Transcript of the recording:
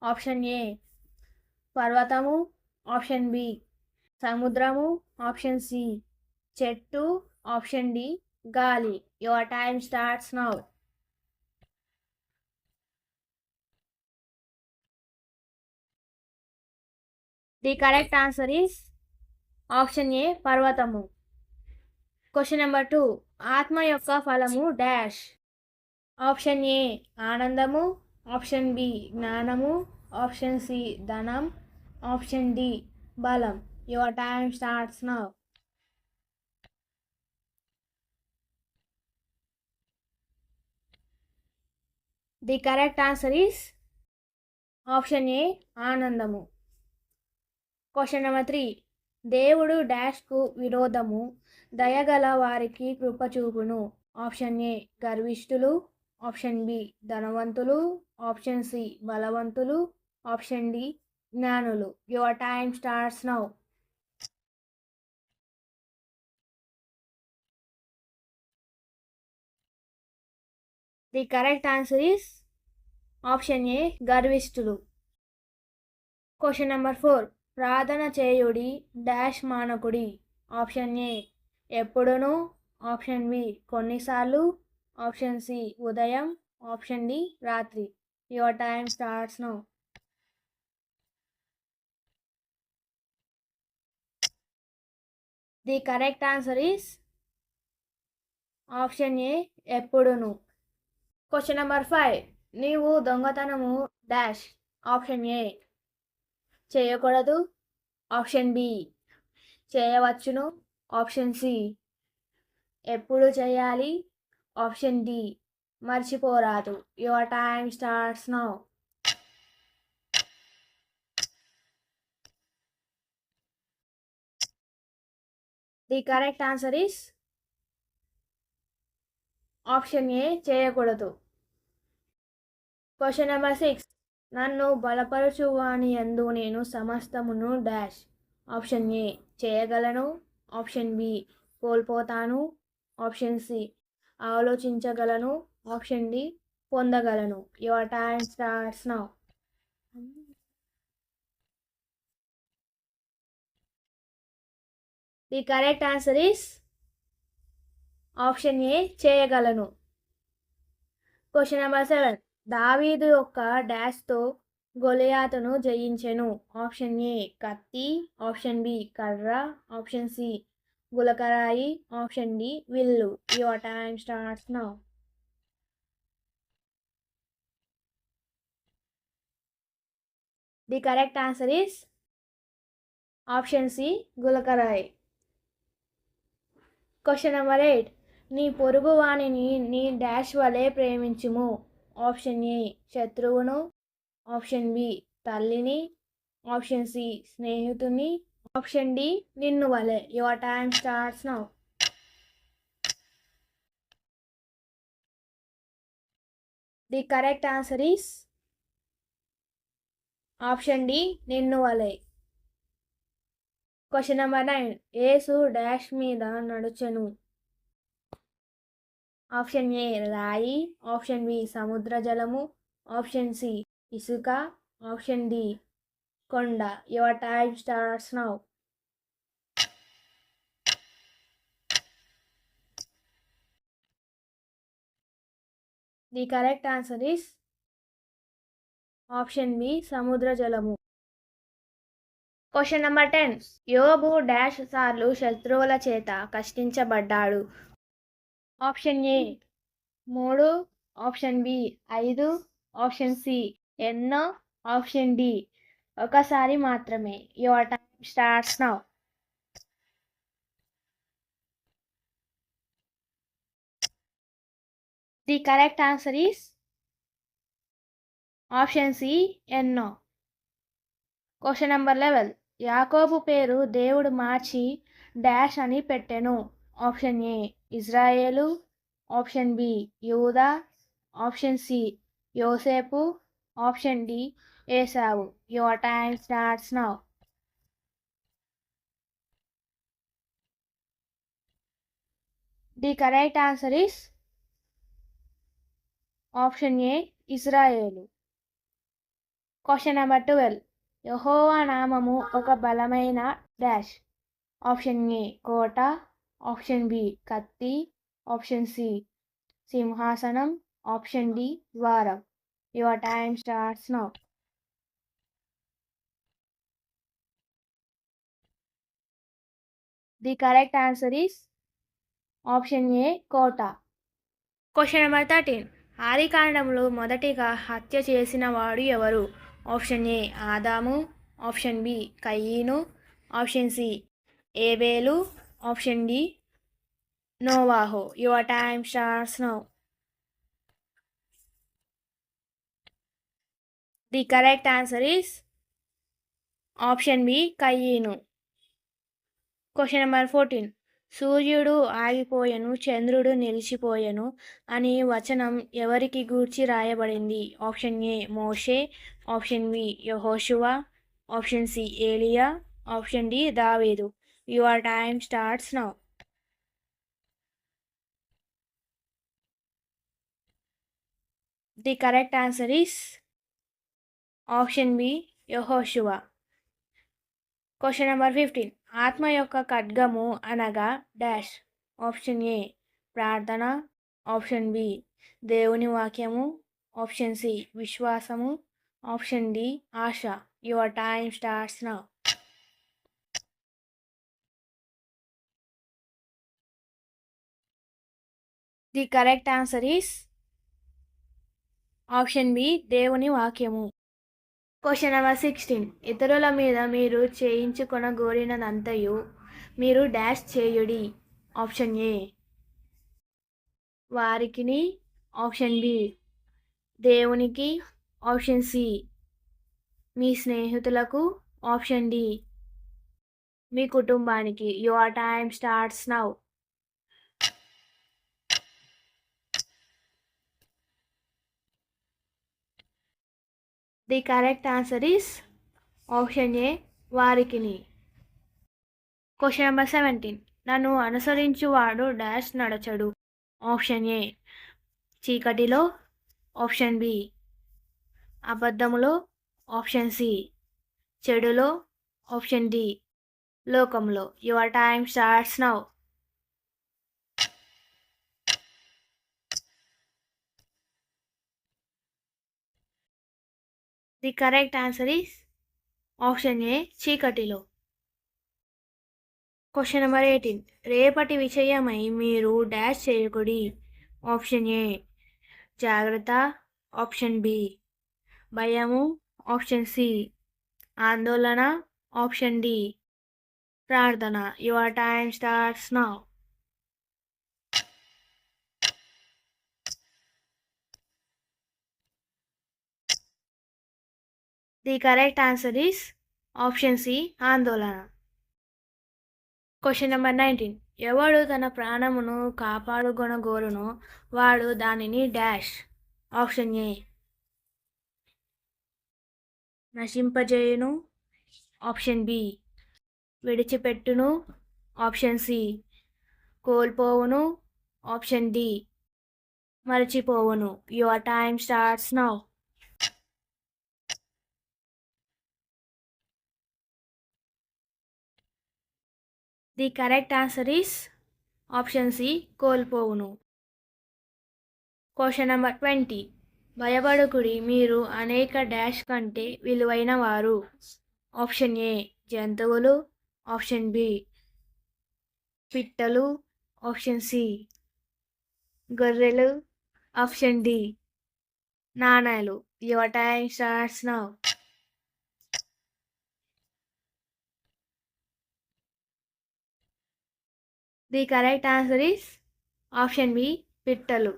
Option A పర్వతము, option B సముద్రము, option C చెట్టు, ఆప్షన్ డి గాలి. Your time starts now. The correct answer is option A పర్వతము. Question number 2. ఆత్మ యొక్క ఫలము డాష్. ఆప్షన్ ఏ ఆనందము, ఆప్షన్ బి జ్ఞానము, ఆప్షన్ సి ధనం, ఆప్షన్ డి బలం. Your time starts now. The correct answer is option A ఆనందము. Question number 3. దేవుడు డాష్కు విరోధము, దయగల వారికి కృప చూపును. ఆప్షన్ ఏ గర్విష్ఠులు, ఆప్షన్ బి ధనవంతులు, ఆప్షన్ సి బలవంతులు, ఆప్షన్ డి జ్ఞానులు. Your time starts now. The correct answer is option A గర్విష్ఠులు. Question number 4. ప్రార్థన చేయుడి డాష్ మానకుడి. ఆప్షన్ ఏ ఎప్పుడును, ఆప్షన్ బి కొన్నిసార్లు, ఆప్షన్ సి ఉదయం, ఆప్షన్ డి రాత్రి. Your time starts now. The correct answer is option A ఎప్పుడును. Question number 5. నీవు దొంగతనము డాష్. ఆప్షన్ ఏ చేయకూడదు, ఆప్షన్ బి చేయవచ్చును, ఆప్షన్ సి ఎప్పుడు చేయాలి, ఆప్షన్ డి మర్చిపోరాదు. Your time starts now. The correct answer is option A చేయకూడదు. Question number 6. నన్ను బలపరచువాని యందు నేను సమస్తమును డాష్. ఆప్షన్ ఏ చేయగలను, ఆప్షన్ బి కోల్పోతాను, ఆప్షన్ సి ఆలోచించగలను, ఆప్షన్ డి పొందగలను. Your time starts now. The correct answer is option A చేయగలను. Question number 7. దావీదు యొక్క డాష్తో గొలియాతును జయించెను. ఆప్షన్ ఏ కత్తి, ఆప్షన్ బి కర్ర, ఆప్షన్ సి గులకరాయి, ఆప్షన్ డి విల్లు. Your time starts now. The correct answer is option C గులకరాయి. Question number 8. నీ పొరుగు వాణిని నీ డాష్ వలె ప్రేమించుము. ఆప్షన్ ఏ శత్రువును, ఆప్షన్ బి తల్లిని, ఆప్షన్ సి స్నేహితుని, ఆప్షన్ డి నిన్ను వలె. Your time starts now. The correct answer is option D నిన్ను వలె. Question number 9. యేసు డాష్ మీద నడుచెను. ఆప్షన్ ఏ రాయి, ఆప్షన్ బి సముద్ర జలము, ఆప్షన్ సి ఇసుక, ఆప్షన్ డి కొండ. Your time starts now. The correct answer is option B సముద్ర జలము. Question number 10. యోబు డాష్ సార్లు శత్రువుల చేత కష్టించబడ్డాడు. Option A 3, option B 5, option C ఎన్నో, ఆప్షన్ డి ఒకసారి మాత్రమే. Your time starts now. The correct answer is option C ఎన్నో. Question number 11. యాకోబు పేరు దేవుడు మార్చి డాష్ అని పెట్టెను. ఆప్షన్ ఏ ఇజ్రాయేలు, ఆప్షన్ బి యూదా, ఆప్షన్ సి యోసేపు, ఆప్షన్ డి ఏసావు. Your time starts now. The correct answer is option A ఇజ్రాయేలు. Question number 12. యెహోవా నామము ఒక బలమైన డాష్. ఆప్షన్ ఏ కోట, ఆప్షన్ బి కత్తి, ఆప్షన్ సి సింహాసనం, ఆప్షన్ డి ద్వారం. Your time starts now. The correct answer is option A కోట. Question number 13. ఆదికాండంలో మొదటిగా హత్య చేసిన వాడు ఎవరు? ఆప్షన్ ఏ ఆదాము, ఆప్షన్ బి కయీను, ఆప్షన్ సి ఏబేలు, option D Novahu. Your time starts now. The correct answer is option B కయీను. Question number 14. సూర్యుడు ఆగిపోయెను, చంద్రుడు నిలిచిపోయెను అని వచనం ఎవరికి గూర్చి రాయబడింది? ఆప్షన్ ఏ మోషే, ఆప్షన్ బి యెహోషువ, ఆప్షన్ సి ఏలియా, ఆప్షన్ డి దావీదు. Your time starts now. The correct answer is option B యెహోషువ. Question number 15. ఆత్మ యొక్క ఖడ్గము అనగా డాష్. ఆప్షన్ ఏ ప్రార్థన, ఆప్షన్ బి దేవుని వాక్యము, ఆప్షన్ సి విశ్వాసము, ఆప్షన్ డి ఆశ. Your time starts now. The correct answer is option B దేవుని వాక్యము. Question number 16. ఇతరుల మీద మీరు చేయించుకొనగోరినదంతయు మీరు డాష్ చేయుడి. ఆప్షన్ ఏ వారికిని, ఆప్షన్ బి దేవునికి, ఆప్షన్ సి మీ స్నేహితులకు, ఆప్షన్ డి మీ కుటుంబానికి. Your time starts now. The correct answer is option A వారికిని. Question number 17. నన్ను అనుసరించువాడు డాష్ నడచడు. ఆప్షన్ ఏ చీకటిలో, ఆప్షన్ బి అబద్ధములో, ఆప్షన్ సి చెడులో, ఆప్షన్ డి లోకంలో. Your time starts now. The correct answer is option A చీకటిలో. Question number 18. రేపటి విషయమై మీరు డాష్ చేయకుడి. ఆప్షన్ ఏ జాగ్రత్త, ఆప్షన్ బి భయము, ఆప్షన్ సి ఆందోళన, ఆప్షన్ డి ప్రార్థన. Your time starts now. The correct answer is option C ఆందోళన. Question number 19. ఎవడు తన ప్రాణమును కాపాడుకొనగోరునో వాడు దానిని డాష్. ఆప్షన్ ఏ నశింపజేయును, ఆప్షన్ బి విడిచిపెట్టును, ఆప్షన్ సి కోల్పోవును, option D మరచిపోవును. Your time starts now. The correct answer is option C కోల్పోవును. Question number 20. భయపడకుడి, మీరు అనేక డాష్ కంటే విలువైన వారు. ఆప్షన్ ఏ జంతువులు, ఆప్షన్ బి పిట్టలు, ఆప్షన్ సి గొర్రెలు, ఆప్షన్ డి నాణేలు. Your time starts now. The correct answer is option B పిట్టలు.